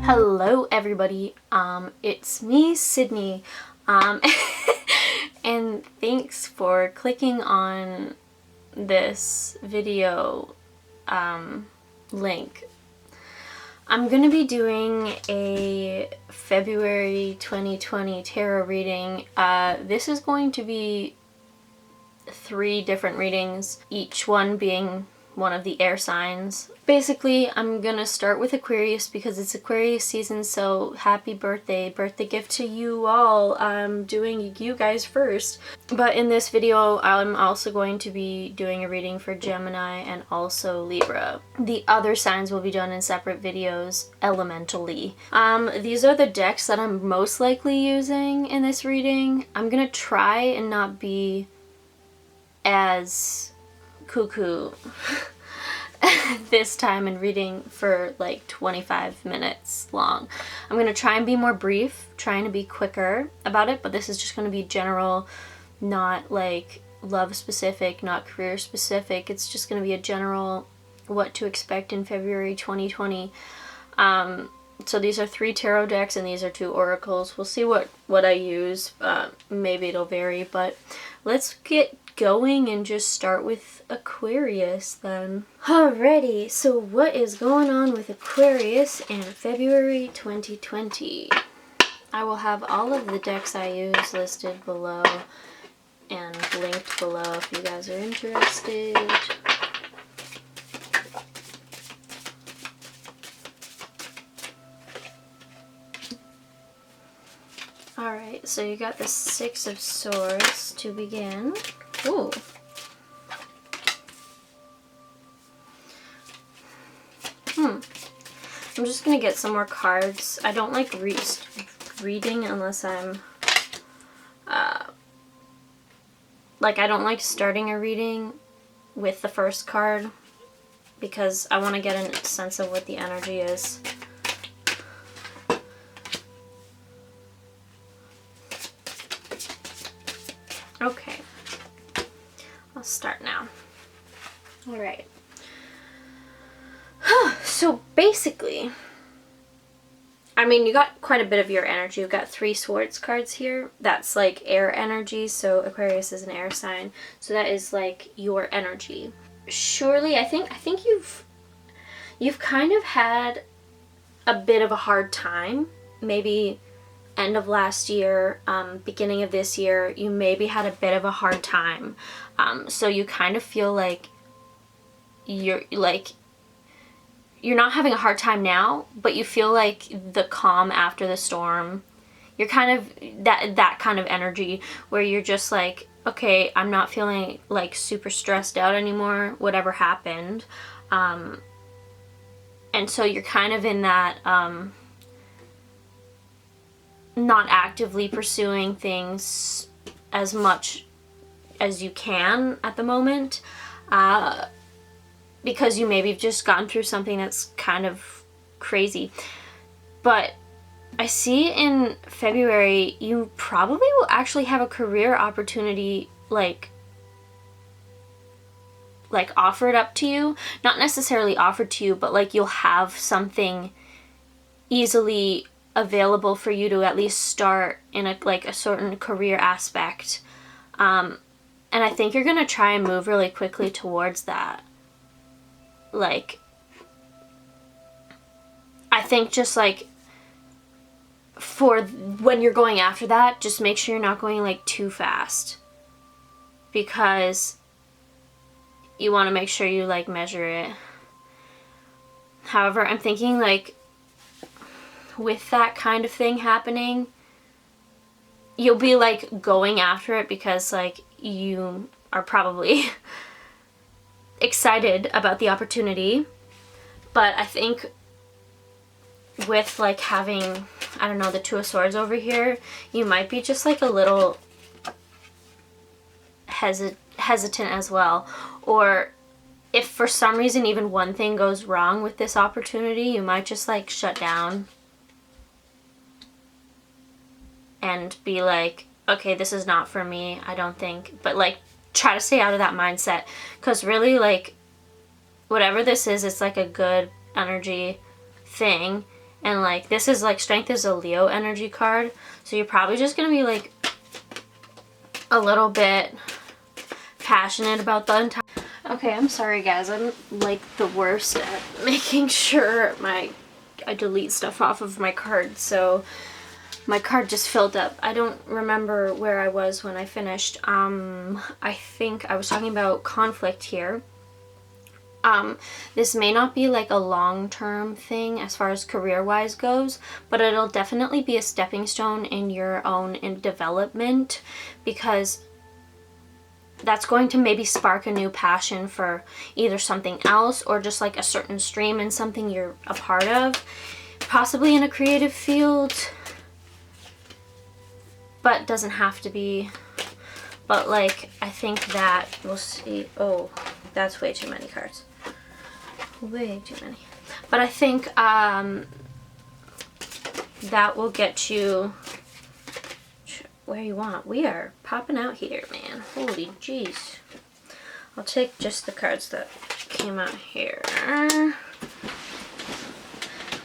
Hello everybody, it's me, Sydney, and thanks for clicking on this video link. I'm gonna be doing a February 2020 tarot reading. This is going to be 3 different readings, each one being one of the air signs. Basically, I'm gonna start with Aquarius because it's Aquarius season, so happy birthday gift to you all. I'm doing you guys first. But in this video, I'm also going to be doing a reading for Gemini and also Libra. The other signs will be done in separate videos, elementally. These are the decks that I'm most likely using in this reading. I'm gonna try and not be as cuckoo this time in reading for like 25 minutes long. I'm going to try and be more brief, trying to be quicker about it, but this is just going to be general, not like love specific, not career specific. It's just going to be a general what to expect in February 2020. So these are 3 tarot decks and these are 2 oracles. We'll see what I use. Maybe it'll vary, but let's get going and just start with Aquarius then. Alrighty, so what is going on with Aquarius in February 2020? I will have all of the decks I use listed below and linked below if you guys are interested. Alright, so you got the 6 of Swords to begin. Ooh. I'm just gonna get some more cards. I don't like reading unless I'm like, I don't like starting a reading with the first card because I want to get a sense of what the energy is. Okay, I'll start now. All right. So basically, I mean, you got quite a bit of your energy. You've got 3 Swords cards here. That's like air energy, so Aquarius is an air sign. So that is like your energy. Surely, I think you've kind of had a bit of a hard time. Maybe end of last year, beginning of this year, you maybe had a bit of a hard time. So you kind of feel like you're not having a hard time now, but you feel like the calm after the storm. You're kind of that kind of energy where you're just like, okay, I'm not feeling like super stressed out anymore, whatever happened. And so you're kind of in that not actively pursuing things as much as you can at the moment, because you maybe have just gone through something that's kind of crazy. But I see in February you probably will actually have a career opportunity like offered up to you. Not necessarily offered to you, but like you'll have something easily available for you to at least start in a certain career aspect. And I think you're gonna try and move really quickly towards that. Like, I think just like for when you're going after that, just make sure you're not going like too fast, because you want to make sure you like measure it. However, I'm thinking like with that kind of thing happening, you'll be like going after it because like you are probably excited about the opportunity. But I think with like having, I don't know, the 2 of Swords over here, you might be just like a little hesitant as well. Or if for some reason even one thing goes wrong with this opportunity, you might just like shut down and be like, okay, this is not for me, I don't think. But like, try to stay out of that mindset, because really, like, whatever this is, it's like a good energy thing, And like, this is like, Strength is a Leo energy card. So you're probably just going to be like a little bit passionate about the entire. Okay, I'm sorry guys. I'm like the worst at making sure I delete stuff off of my card. So my card just filled up. I don't remember where I was when I finished. I think I was talking about conflict here. This may not be like a long-term thing as far as career-wise goes, but it'll definitely be a stepping stone in your own development, because that's going to maybe spark a new passion for either something else or just like a certain stream in something you're a part of, possibly in a creative field, but doesn't have to be. But like, I think that we'll see. Oh, that's way too many cards. Way too many. But I think that will get you where you want. We are popping out here, man. Holy jeez. I'll take just the cards that came out here.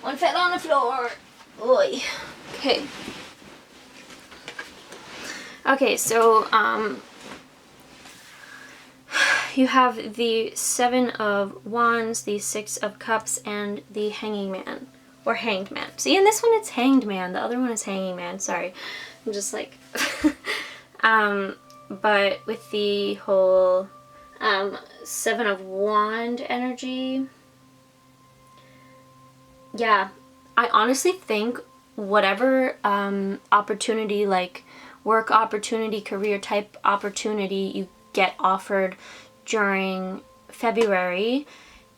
One fell on the floor. Oi. Okay. Okay, so you have the Seven of Wands, the Six of Cups, and the Hanging Man, or Hanged Man. See, in this one it's Hanged Man, the other one is Hanging Man, sorry. I'm just like, but with the whole Seven of Wand energy, yeah, I honestly think whatever opportunity, like work opportunity, career type opportunity you get offered during February,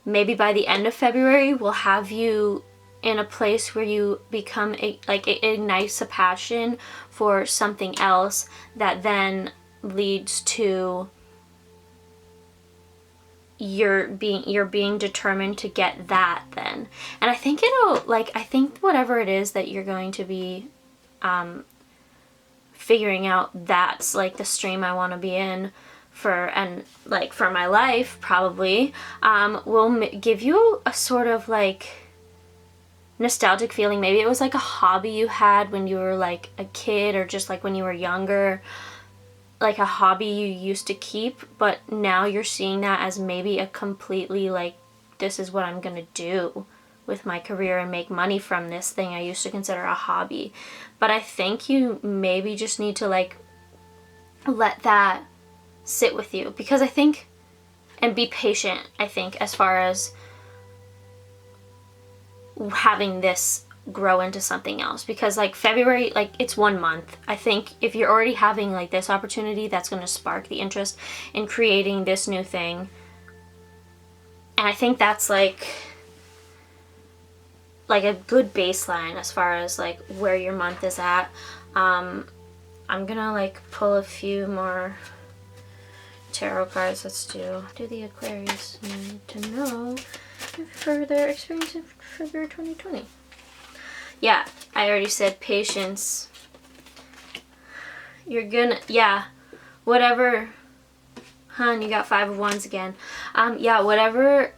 maybe by the end of February will have you in a place where you become it ignites a passion for something else that then leads to you're being determined to get that then. And I think I think whatever it is that you're going to be figuring out, that's like the stream I want to be in for my life, probably will give you a sort of like nostalgic feeling. Maybe it was like a hobby you had when you were like a kid, or just like when you were younger, like a hobby you used to keep, but now you're seeing that as maybe a completely like, this is what I'm gonna do with my career and make money from this thing I used to consider a hobby. But I think you maybe just need to like let that sit with you, because I think, and be patient, I think, as far as having this grow into something else, because like February, like it's 1 month. I think if you're already having like this opportunity, that's going to spark the interest in creating this new thing. And I think that's like a good baseline as far as like where your month is at. I'm gonna like pull a few more tarot cards. Let's do the Aquarius need to know for their experience in February 2020. Yeah, I already said patience. You're gonna, yeah, whatever. Hun, you got Five of Wands again. Yeah, whatever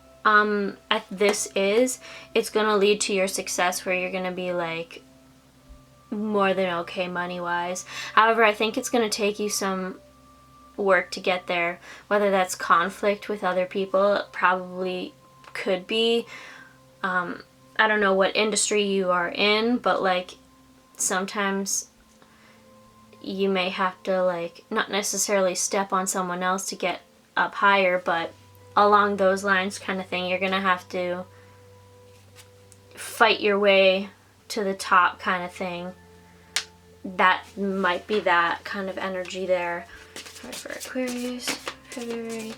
this is, it's gonna lead to your success, where you're gonna be like more than okay money wise. However, I think it's gonna take you some work to get there, whether that's conflict with other people. It probably could be. I don't know what industry you are in, but like sometimes you may have to like not necessarily step on someone else to get up higher, but along those lines kind of thing. You're gonna have to fight your way to the top kind of thing. That might be that kind of energy there. All right, for Aquarius, February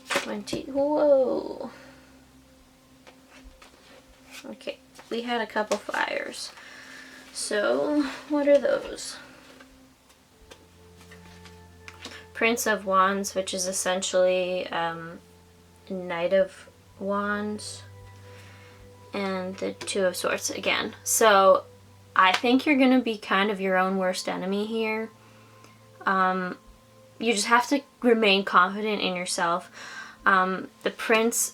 20. Whoa. Okay, we had a couple fires. So, what are those? Prince of Wands, which is essentially Knight of Wands, and the Two of Swords again. So, I think you're going to be kind of your own worst enemy here. You just have to remain confident in yourself. The Prince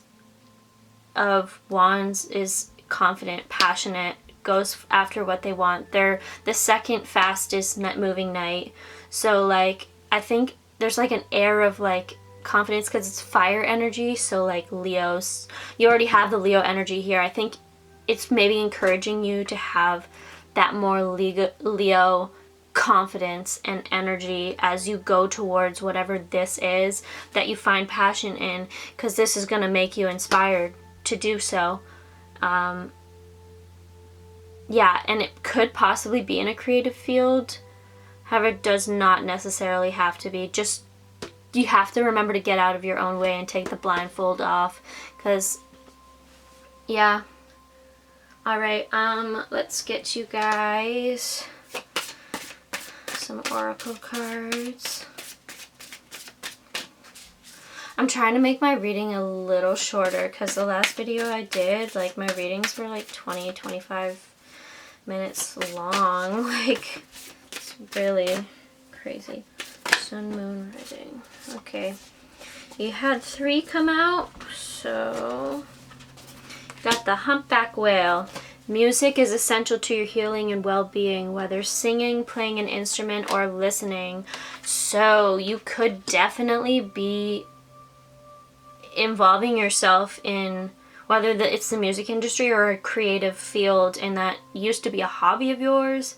of Wands is confident, passionate, goes after what they want. They're the second fastest moving night. So like, I think there's like an air of like confidence because it's fire energy. So like Leos, you already have the Leo energy here. I think it's maybe encouraging you to have that more Leo confidence and energy as you go towards whatever this is that you find passion in, because this is going to make you inspired to do so. Yeah, and it could possibly be in a creative field. However, it does not necessarily have to be. Just, you have to remember to get out of your own way and take the blindfold off, because, yeah. Alright, let's get you guys some oracle cards. I'm trying to make my reading a little shorter because the last video I did, like, my readings were like 20-25 minutes long. Like, it's really crazy. Sun, moon, rising. Okay. You had 3 come out, so got the humpback whale. Music is essential to your healing and well-being, whether singing, playing an instrument, or listening. So you could definitely be involving yourself in whether it's the music industry or a creative field, and that used to be a hobby of yours,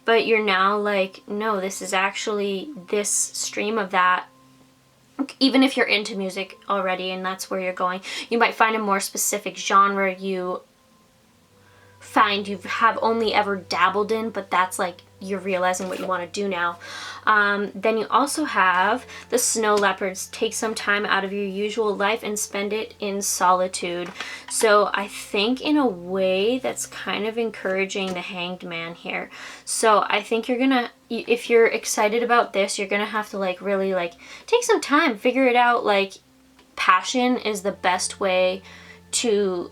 but you're now like, no, this is actually this stream of that. Even if you're into music already and that's where you're going, you might find a more specific genre you find you have only ever dabbled in, but that's like you're realizing what you want to do now. Then you also have the snow leopards. Take some time out of your usual life and spend it in solitude. So I think in a way that's kind of encouraging the hanged man here. So I think you're gonna, if you're excited about this, you're gonna have to like really like take some time, figure it out. Like, passion is the best way to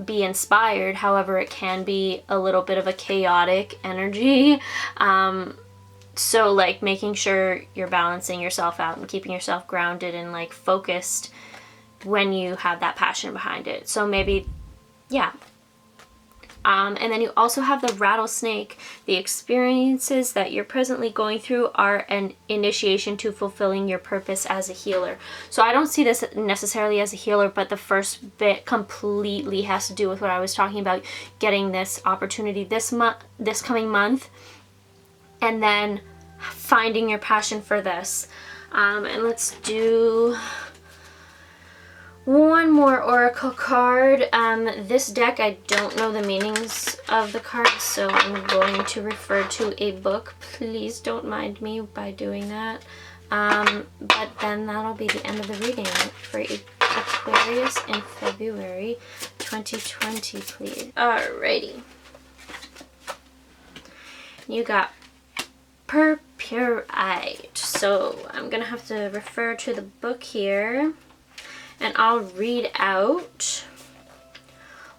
be inspired. However, it can be a little bit of a chaotic energy. So like making sure you're balancing yourself out and keeping yourself grounded and like focused when you have that passion behind it. So maybe, yeah. And then you also have the rattlesnake. The experiences that you're presently going through are an initiation to fulfilling your purpose as a healer. So I don't see this necessarily as a healer, but the first bit completely has to do with what I was talking about, getting this opportunity this coming month, and then finding your passion for this. And let's do one more oracle card. This deck, I don't know the meanings of the cards, so I'm going to refer to a book. Please don't mind me by doing that. But then that'll be the end of the reading for Aquarius in February 2020, please. Alrighty. You got Purpurite. So I'm gonna have to refer to the book here. And I'll read out.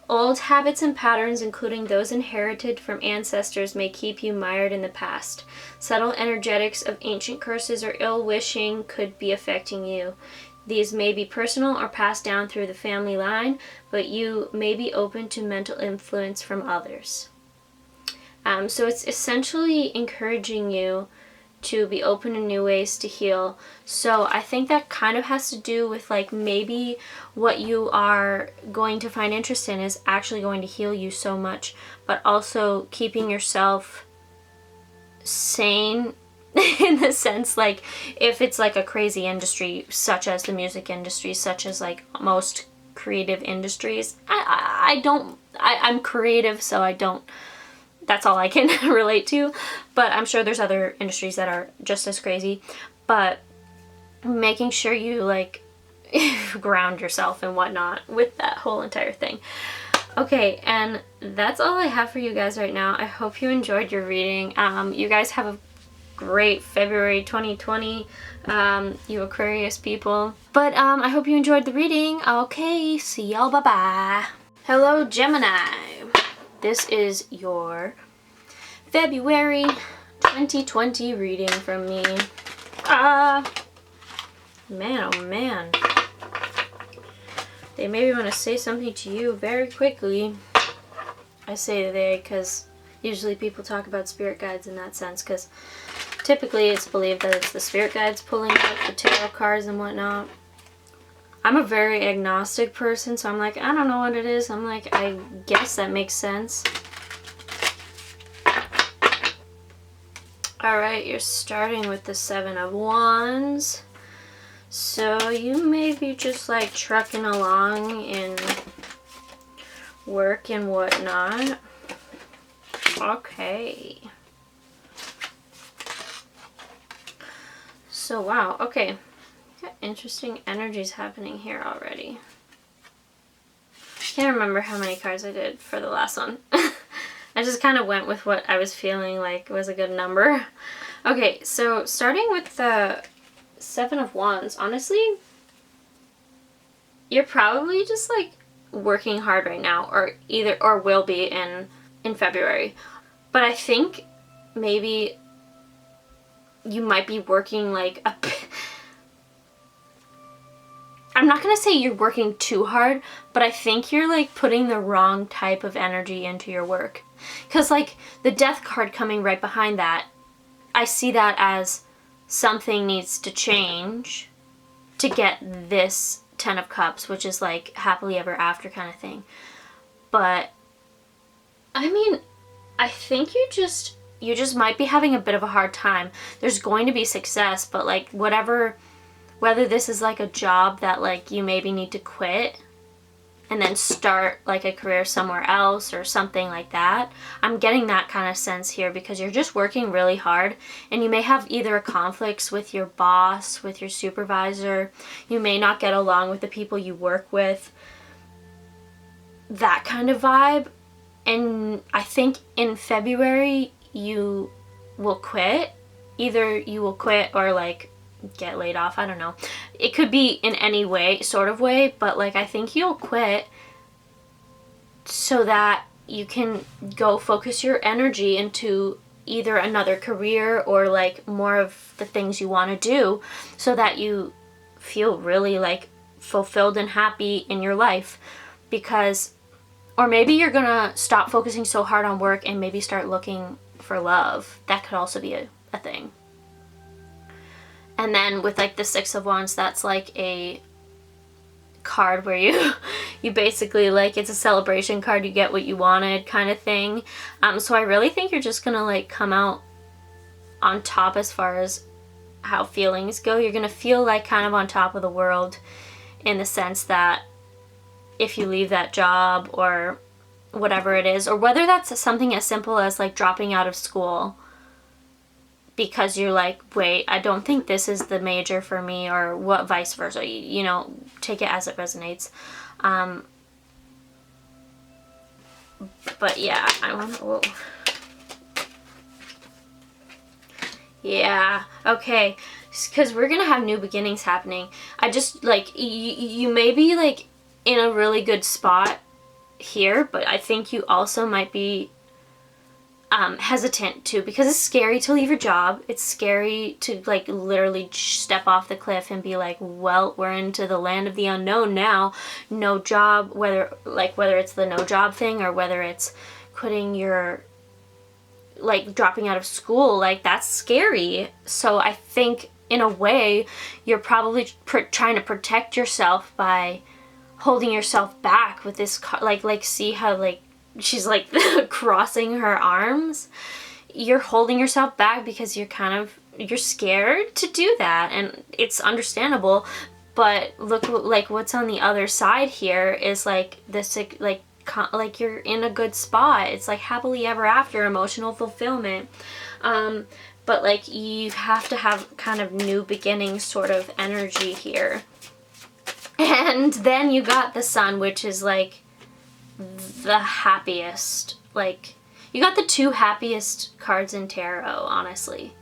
Old habits and patterns, including those inherited from ancestors, may keep you mired in the past. Subtle energetics of ancient curses or ill-wishing could be affecting you. These may be personal or passed down through the family line, but you may be open to mental influence from others. So it's essentially encouraging you to be open to new ways to heal. So I think that kind of has to do with like maybe what you are going to find interest in is actually going to heal you so much, but also keeping yourself sane in the sense, like if it's like a crazy industry such as the music industry, such as like most creative industries, I'm creative, so I don't, that's all I can relate to, but I'm sure there's other industries that are just as crazy. But making sure you like ground yourself and whatnot with that whole entire thing. Okay, and that's all I have for you guys right now. I hope you enjoyed your reading. You guys have a great February 2020, you Aquarius people. But I hope you enjoyed the reading. Okay, see y'all, bye-bye. Hello, Gemini. This is your February 2020 reading from me. Man, oh man. They maybe want to say something to you very quickly. I say they because usually people talk about spirit guides in that sense, because typically it's believed that it's the spirit guides pulling out the tarot cards and whatnot. I'm a very agnostic person, so I'm like, I don't know what it is. I'm like, I guess that makes sense. Alright, you're starting with the Seven of Wands. So you may be just like trucking along in work and whatnot. Okay. So wow, okay. Got interesting energies happening here already. Can't remember how many cards I did for the last one. I just kind of went with what I was feeling like was a good number. Okay, so starting with the Seven of Wands, honestly, you're probably just like working hard right now, or will be in February. But I think maybe you might be working like I'm not gonna say you're working too hard, but I think you're like putting the wrong type of energy into your work. Because like the Death card coming right behind that, I see that as something needs to change to get this Ten of Cups, which is like happily ever after kind of thing. But I mean, I think you just might be having a bit of a hard time. There's going to be success, but like whether this is like a job that like you maybe need to quit and then start like a career somewhere else or something like that. I'm getting that kind of sense here because you're just working really hard, and you may have either conflicts with your boss, with your supervisor. You may not get along with the people you work with. That kind of vibe. And I think in February you will quit. Either you will quit or like get laid off. I don't know. It could be in any way, sort of way, but like I think you'll quit so that you can go focus your energy into either another career or like more of the things you want to do, so that you feel really like fulfilled and happy in your life. Because, or maybe you're gonna stop focusing so hard on work and maybe start looking for love. That could also be a thing. And then with like the Six of Wands, that's like a card where you basically like, it's a celebration card, you get what you wanted kind of thing. So I really think you're just gonna like come out on top as far as how feelings go. You're gonna feel like kind of on top of the world, in the sense that if you leave that job or whatever it is, or whether that's something as simple as like dropping out of school because you're like, wait, I don't think this is the major for me, or what, vice versa, you know, take it as it resonates. But yeah, I want to, whoa. Yeah, okay, because we're gonna have new beginnings happening. I just, like, you may be, like, in a really good spot here, but I think you also might be hesitant too, because it's scary to leave your job. It's scary to like literally step off the cliff and be like, well, we're into the land of the unknown now. No job, whether it's the no job thing, or whether it's quitting your, like dropping out of school, like that's scary. So I think in a way you're probably trying to protect yourself by holding yourself back with this like see how like she's like crossing her arms. You're holding yourself back because you're scared to do that, and it's understandable. But look, like what's on the other side here is like this, like you're in a good spot. It's like happily ever after, emotional fulfillment. But like you have to have kind of new beginnings sort of energy here. And then you got the Sun, which is like the happiest, like you got the two happiest cards in tarot, honestly.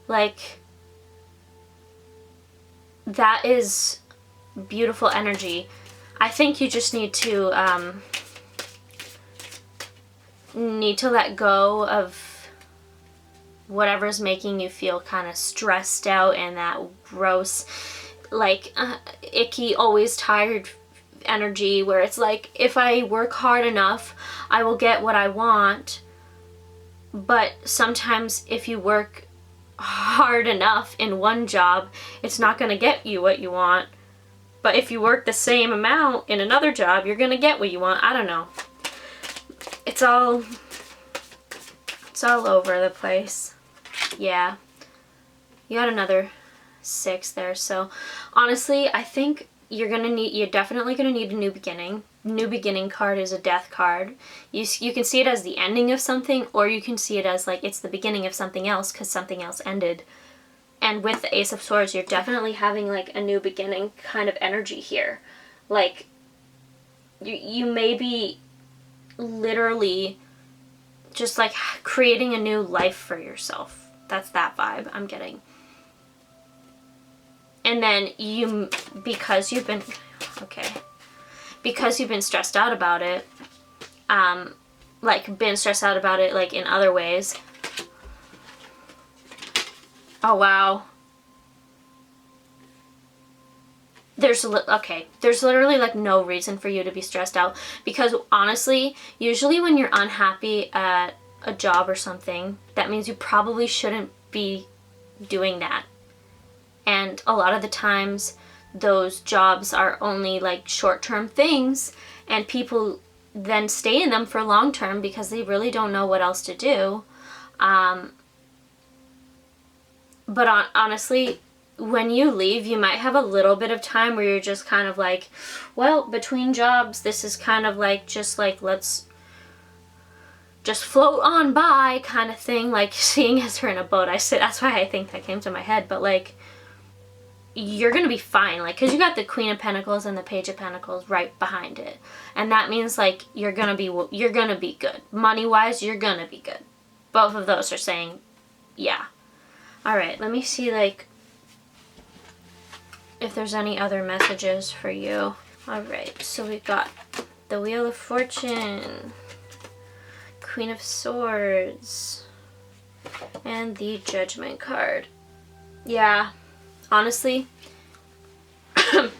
Like that is beautiful energy. I think you just need to let go of whatever's making you feel kind of stressed out and that gross, like icky, always tired energy where it's like, if I work hard enough, I will get what I want. But sometimes if you work hard enough in one job, it's not going to get you what you want. But if you work the same amount in another job, you're going to get what you want. I don't know. It's all over the place. Yeah. You got another 6 there. So honestly, I think you're definitely going to need a new beginning. New beginning card is a death card. You can see it as the ending of something, or you can see it as like it's the beginning of something else because something else ended. And with the Ace of Swords, you're definitely having like a new beginning kind of energy here. Like you may be literally just like creating a new life for yourself. That's that vibe I'm getting. And then because you've been stressed out about it, like in other ways. Oh, wow. There's literally like no reason for you to be stressed out, because honestly, usually when you're unhappy at a job or something, that means you probably shouldn't be doing that. And a lot of the times those jobs are only like short-term things, and people then stay in them for long-term because they really don't know what else to do. But honestly, when you leave, you might have a little bit of time where you're just kind of like, well, between jobs, this is kind of like, just like, let's just float on by kind of thing, like seeing as we're in a boat. That's why I think that came to my head. But like, you're gonna be fine, like, because you got the Queen of Pentacles and the Page of Pentacles right behind it, and that means like you're gonna be good money wise. You're gonna be good. Both of those are saying yeah. All right, let me see like if there's any other messages for you. All right, so we got the Wheel of Fortune, Queen of Swords, and the Judgment card. Yeah, honestly, the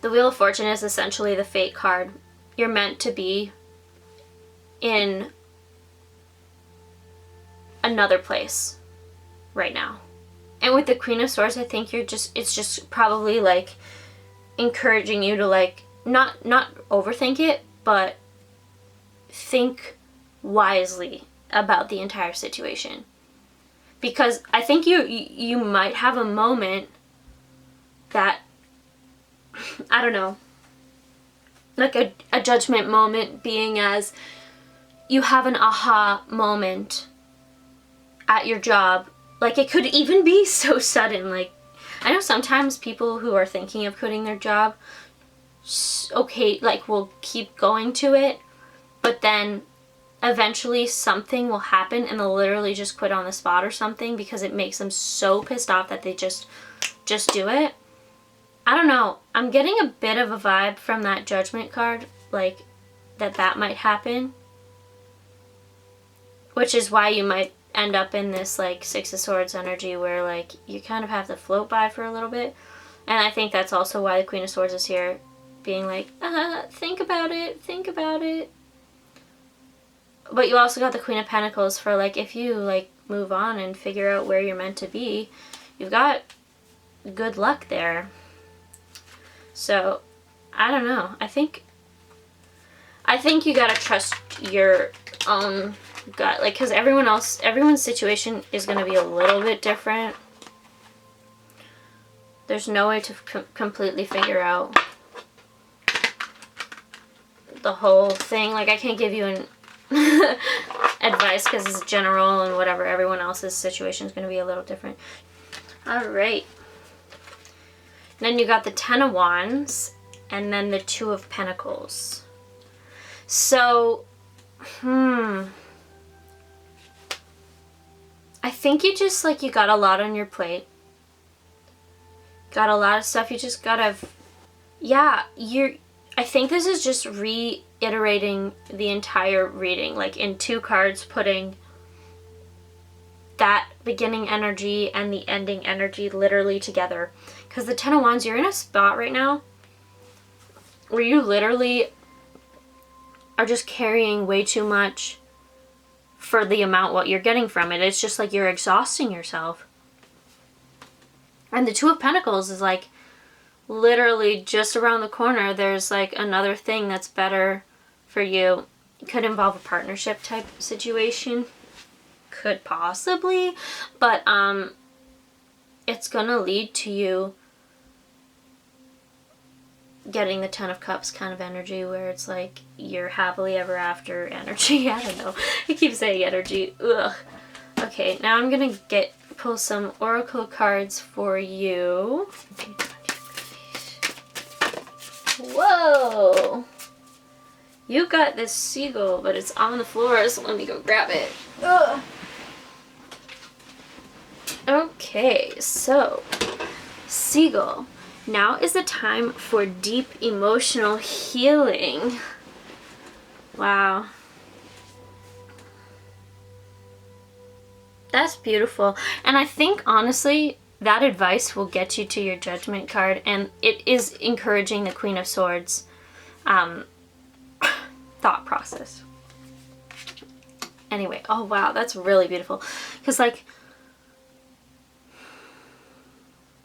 Wheel of Fortune is essentially the fate card. You're meant to be in another place right now. And with the Queen of Swords, I think it's just probably like encouraging you to like not overthink it, but think wisely about the entire situation. Because I think you might have a moment that, I don't know, like a judgment moment, being as you have an aha moment at your job. Like, it could even be so sudden. Like, I know sometimes people who are thinking of quitting their job, like, will keep going to it, but then eventually something will happen and they'll literally just quit on the spot or something because it makes them so pissed off that they just do it. I don't know. I'm getting a bit of a vibe from that Judgment card, like, that might happen. Which is why you might end up in this like Six of Swords energy where like you kind of have to float by for a little bit. And I think that's also why the Queen of Swords is here, being like, think about it. But you also got the Queen of Pentacles for like, if you like move on and figure out where you're meant to be, you've got good luck there. So I don't know. I think you gotta trust your own gut, like, because everyone's situation is going to be a little bit different. There's no way to completely figure out the whole thing. Like, I can't give you an advice because it's general and whatever. Everyone else's situation is going to be a little different. All right. Then you got the Ten of Wands and then the Two of Pentacles. So, I think you just, like, you got a lot on your plate. Got a lot of stuff you just gotta... Yeah, I think this is just reiterating the entire reading. Like, in 2 cards, putting that beginning energy and the ending energy literally together. Because the Ten of Wands, you're in a spot right now where you literally are just carrying way too much for the amount what you're getting from it. It's just like you're exhausting yourself. And the Two of Pentacles is like literally just around the corner. There's like another thing that's better for you. It could involve a partnership type situation. Could possibly. But it's gonna lead to you getting the Ten of Cups kind of energy, where it's like your happily ever after energy. I don't know. I keep saying energy. Ugh. Okay, now I'm gonna pull some oracle cards for you. Whoa! You got this seagull, but it's on the floor, so let me go grab it. Ugh. Okay, so seagull. Now is the time for deep emotional healing. Wow. That's beautiful. And I think, honestly, that advice will get you to your Judgment card. And it is encouraging the Queen of Swords thought process. Anyway, oh wow, that's really beautiful. Because, like,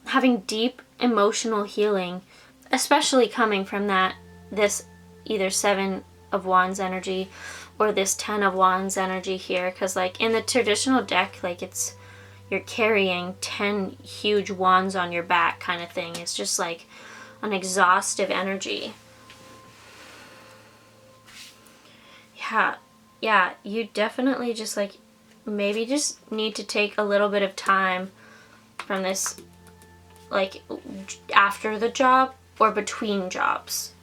having deep emotional healing, especially coming from this either Seven of Wands energy or this Ten of Wands energy here, because like in the traditional deck, like you're carrying 10 huge wands on your back kind of thing. It's just like an exhaustive energy. Yeah, you definitely just like maybe just need to take a little bit of time from this, like after the job or between jobs.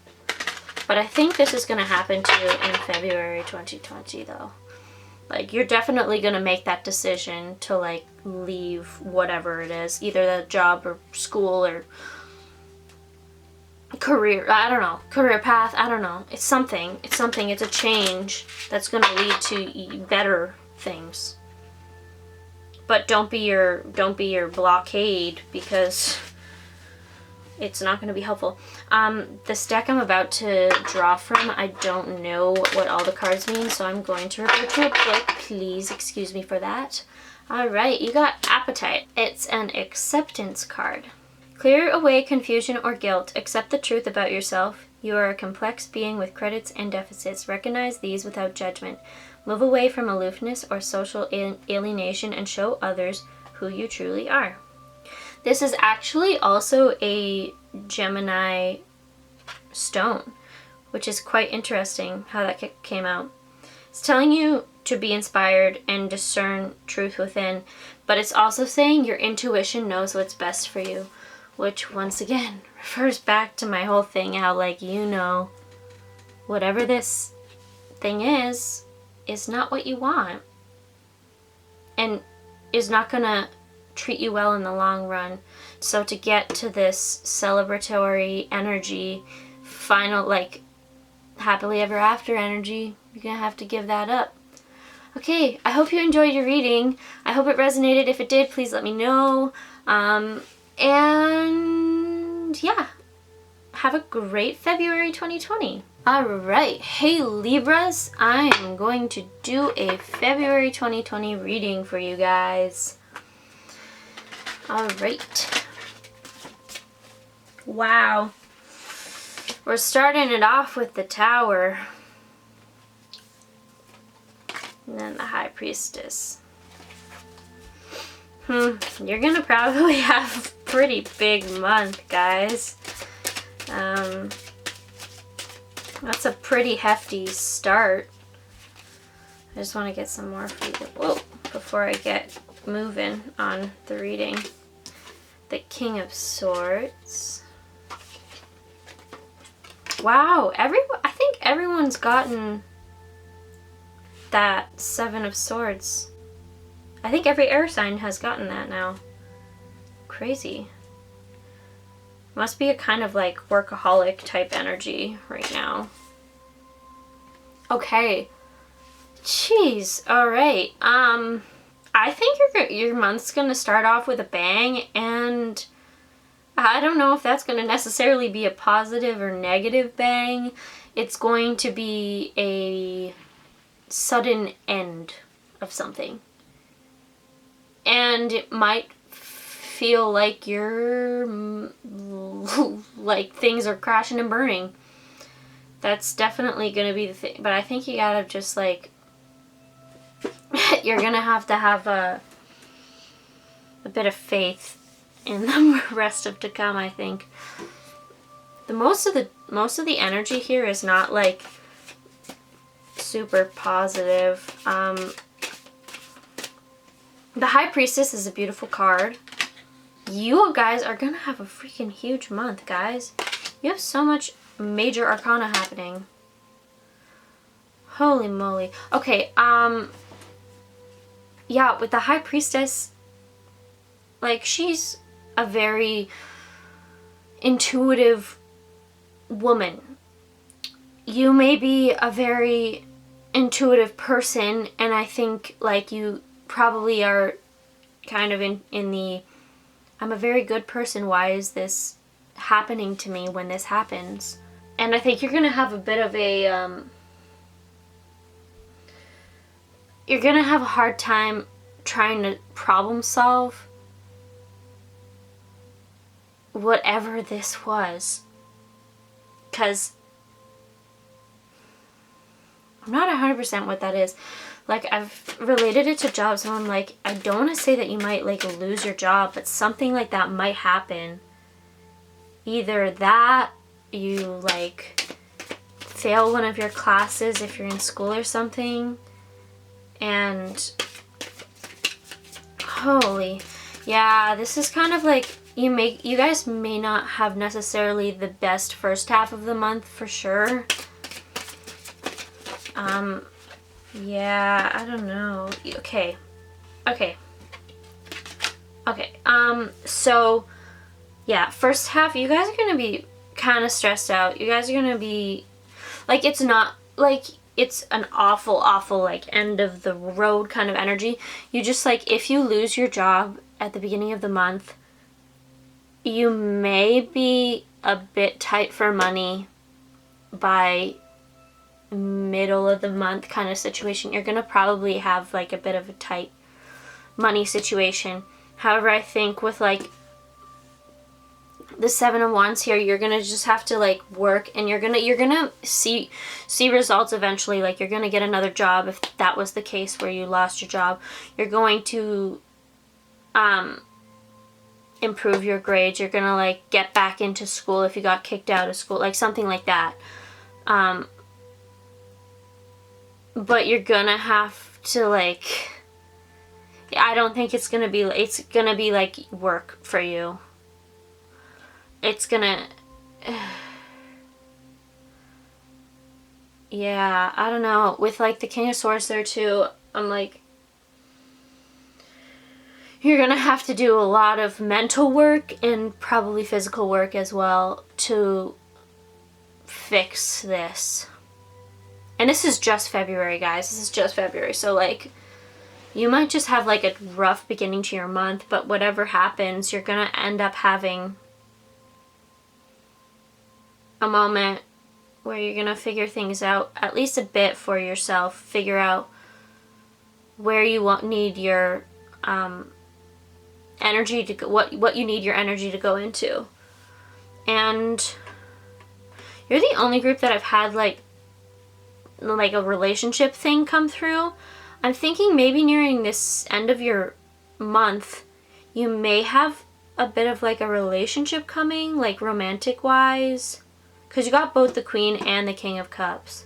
But I think this is going to happen to you in February 2020 though. Like you're definitely going to make that decision to like leave whatever it is, either the job or school or career, I don't know, career path, I don't know. It's something, it's a change that's going to lead to better things. But don't be your blockade, because it's not going to be helpful. This deck I'm about to draw from, I don't know what all the cards mean, so I'm going to refer to a book. Please excuse me for that. Alright, you got Appetite. It's an acceptance card. Clear away confusion or guilt. Accept the truth about yourself. You are a complex being with credits and deficits. Recognize these without judgment. Move away from aloofness or social alienation and show others who you truly are. This is actually also a Gemini stone, which is quite interesting how that came out. It's telling you to be inspired and discern truth within, but it's also saying your intuition knows what's best for you, which once again refers back to my whole thing, how like, you know, whatever this thing is not what you want and is not gonna treat you well in the long run. So to get to this celebratory energy, final like happily ever after energy, you're gonna have to give that up. Okay, I hope you enjoyed your reading. I hope it resonated. If it did, please let me know. And yeah, have a great February 2020. Alright, hey Libras, I am going to do a February 2020 reading for you guys. Alright. Wow. We're starting it off with the Tower. And then the High Priestess. You're gonna probably have a pretty big month, guys. That's a pretty hefty start. I just want to get some more for you. Whoa, before I get moving on the reading. The King of Swords. Wow, I think everyone's gotten that Seven of Swords. I think every air sign has gotten that now. Crazy. Must be a kind of like workaholic type energy right now. Okay. Jeez. Alright. I think your month's gonna start off with a bang, and I don't know if that's going to necessarily be a positive or negative bang. It's going to be a sudden end of something. And it might feel like you're, like things are crashing and burning. That's definitely going to be the thing. But I think you gotta just like, you're going to have a bit of faith in the rest of to come, I think. Most of the energy here is not like super positive. The High Priestess is a beautiful card. You guys are gonna have a freaking huge month, guys. You have so much major arcana happening. Holy moly. Okay, yeah, with the High Priestess, like, she's a very intuitive woman. You may be a very intuitive person, and I think, like, you probably are kind of in the, I'm a very good person, why is this happening to me when this happens? And I think you're going to have a bit of a, you're going to have a hard time trying to problem solve whatever this was. Because I'm not 100% what that is. Like, I've related it to jobs, and I'm like, I don't want to say that you might, like, lose your job, but something like that might happen. Either that, you, like, fail one of your classes if you're in school or something, and holy, yeah, this is kind of like, you guys may not have necessarily the best first half of the month for sure. Yeah, I don't know. Okay. So, yeah, first half, you guys are going to be kind of stressed out. You guys are going to be, like, it's not, like, it's an awful, like, end of the road kind of energy. You just, like, if you lose your job at the beginning of the month, you may be a bit tight for money by middle of the month kind of situation. You're gonna probably have like a bit of a tight money situation. However, I think with like the Seven of Wands here, you're gonna just have to like work, and you're gonna see results eventually. Like, you're gonna get another job if that was the case where you lost your job. You're going to improve your grades. You're gonna like get back into school if you got kicked out of school, like something like that. But you're gonna have to like, I don't think it's gonna be like work for you. It's gonna, yeah, I don't know. With like the King of Swords there too, I'm like, you're gonna have to do a lot of mental work and probably physical work as well to fix this. And this is just February, guys. This is just February. So, like, you might just have, like, a rough beginning to your month. But whatever happens, you're going to end up having a moment where you're going to figure things out, at least a bit for yourself. Figure out where you need your energy to go, what you need your energy to go into. And you're the only group that I've had, like a relationship thing come through. I'm thinking maybe nearing this end of your month, you may have a bit of like a relationship coming, like romantic wise, because you got both the Queen and the King of Cups.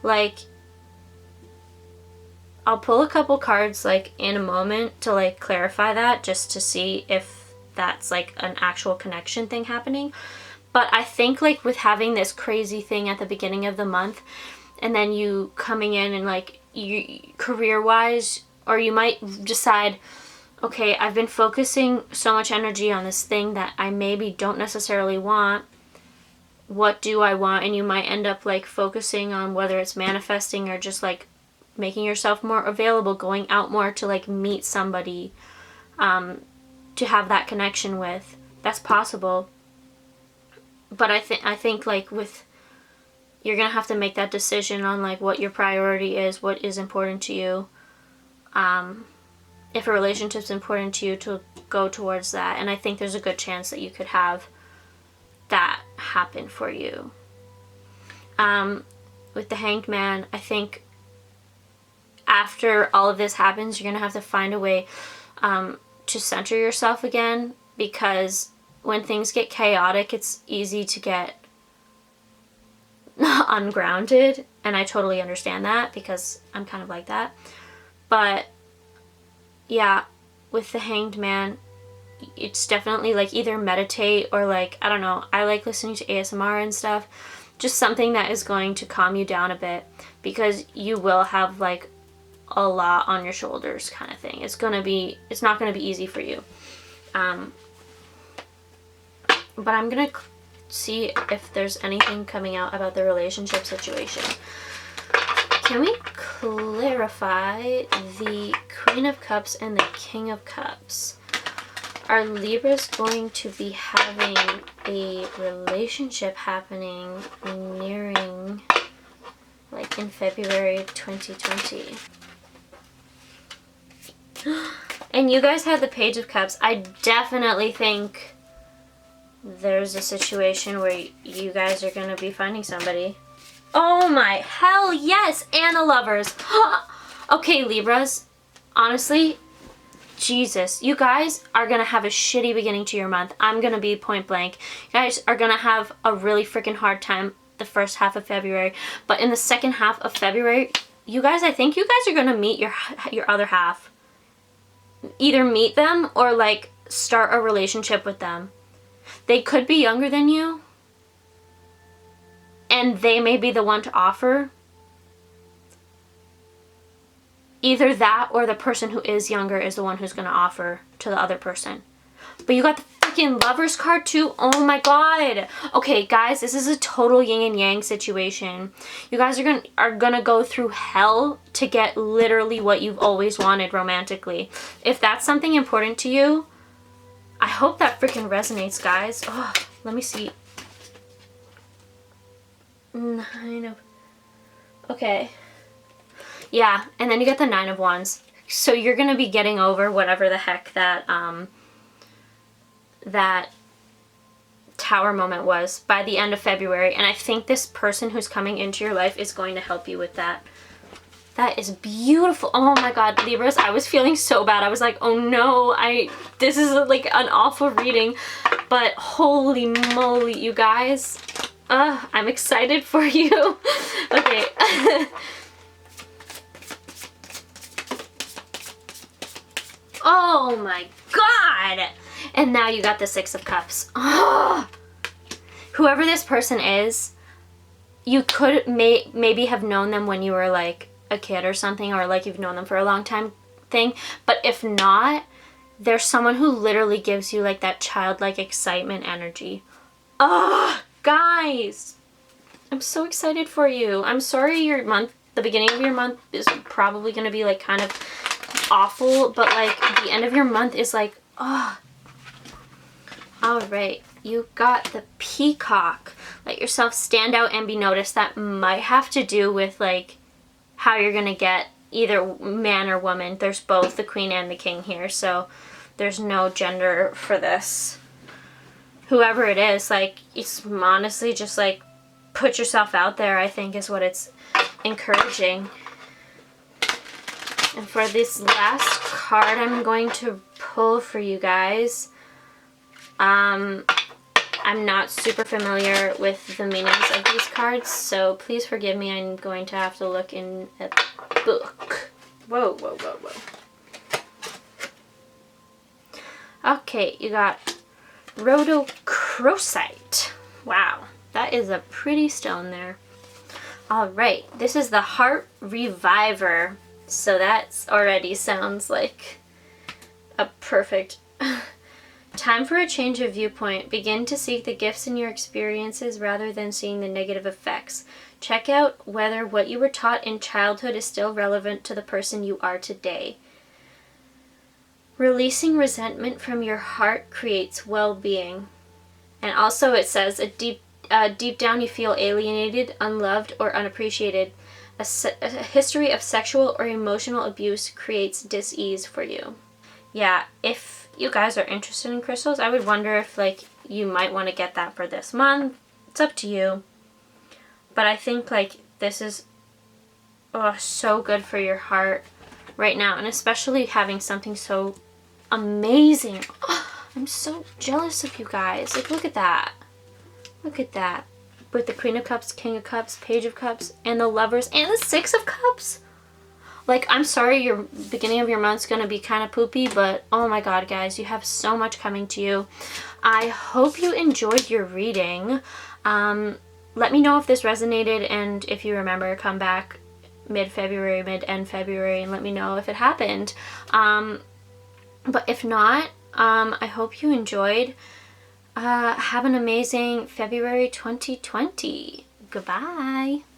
Like, I'll pull a couple cards like in a moment to like clarify that, just to see if that's like an actual connection thing happening. But I think like with having this crazy thing at the beginning of the month, and then you coming in and like you career-wise, or you might decide, okay, I've been focusing so much energy on this thing that I maybe don't necessarily want. What do I want? And you might end up like focusing on whether it's manifesting or just like making yourself more available, going out more to like meet somebody to have that connection with. That's possible. But I think like with, you're gonna have to make that decision on like what your priority is, what is important to you. If a relationship's important to you, to go towards that. And I think there's a good chance that you could have that happen for you. With the Hanged Man, I think after all of this happens, you're gonna have to find a way to center yourself again, because when things get chaotic, it's easy to get ungrounded, and I totally understand that because I'm kind of like that. But yeah, with the Hanged Man, it's definitely like either meditate or like, I don't know, I like listening to ASMR and stuff, just something that is going to calm you down a bit, because you will have like a lot on your shoulders kind of thing. It's not gonna be easy for you. But I'm gonna see if there's anything coming out about the relationship situation. Can we clarify the Queen of Cups and the King of Cups? Are Libras going to be having a relationship happening nearing, like in February 2020? And you guys had the Page of Cups. I definitely think there's a situation where you guys are going to be finding somebody. Oh my hell yes! And the Lovers. Okay, Libras, honestly, Jesus, you guys are going to have a shitty beginning to your month. I'm going to be point blank. You guys are going to have a really freaking hard time the first half of February. But in the second half of February, you guys, I think you guys are going to meet your other half. Either meet them or like start a relationship with them. They could be younger than you, and they may be the one to offer. Either that or the person who is younger is the one who's going to offer to the other person. But you got the freaking Lovers card too? Oh my god. Okay, guys, this is a total yin and yang situation. You guys are gonna go through hell to get literally what you've always wanted romantically. If that's something important to you, I hope that freaking resonates, guys. Oh, let me see. 9 of... Okay. Yeah, and then you get the 9 of Wands. So you're going to be getting over whatever the heck that, that Tower moment was by the end of February. And I think this person who's coming into your life is going to help you with that. That is beautiful. Oh my god, Libras, I was feeling so bad. I was like, oh no, this is like an awful reading. But holy moly, you guys. I'm excited for you. Okay. Oh my god. And now you got the 6 of Cups. Oh. Whoever this person is, you could maybe have known them when you were like a kid or something, or like you've known them for a long time thing. But if not, there's someone who literally gives you like that childlike excitement energy. Oh, guys, I'm so excited for you. I'm sorry the beginning of your month is probably going to be like kind of awful, but like the end of your month is like, oh. All right, you got the Peacock. Let yourself stand out and be noticed. That might have to do with like how you're gonna get either man or woman. There's both the Queen and the King here, so there's no gender for this. Whoever it is, like, it's honestly just like put yourself out there, I think is what it's encouraging. And for this last card I'm going to pull for you guys, I'm not super familiar with the meanings of these cards, so please forgive me. I'm going to have to look in a book. Whoa, whoa, whoa, whoa. Okay, you got rhodochrosite. Wow, that is a pretty stone there. All right, this is the Heart Reviver. So that already sounds like a perfect... Time for a change of viewpoint. Begin to seek the gifts in your experiences rather than seeing the negative effects. Check out whether what you were taught in childhood is still relevant to the person you are today. Releasing resentment from your heart creates well-being. And also it says, deep down you feel alienated, unloved, or unappreciated. A history of sexual or emotional abuse creates dis-ease for you. Yeah, if you guys are interested in crystals, I would wonder if like you might want to get that for this month. It's up to you. But I think like this is so good for your heart right now, and especially having something so amazing. I'm so jealous of you guys. Like, look at that. Look at that. With the Queen of Cups, King of Cups, Page of Cups, and the Lovers, and the Six of Cups. Like, I'm sorry your beginning of your month's gonna be kind of poopy, but oh my god, guys, you have so much coming to you. I hope you enjoyed your reading. Let me know if this resonated, and if you remember, come back mid-February, mid-end February, and let me know if it happened. But if not, I hope you enjoyed. Have an amazing February 2020. Goodbye.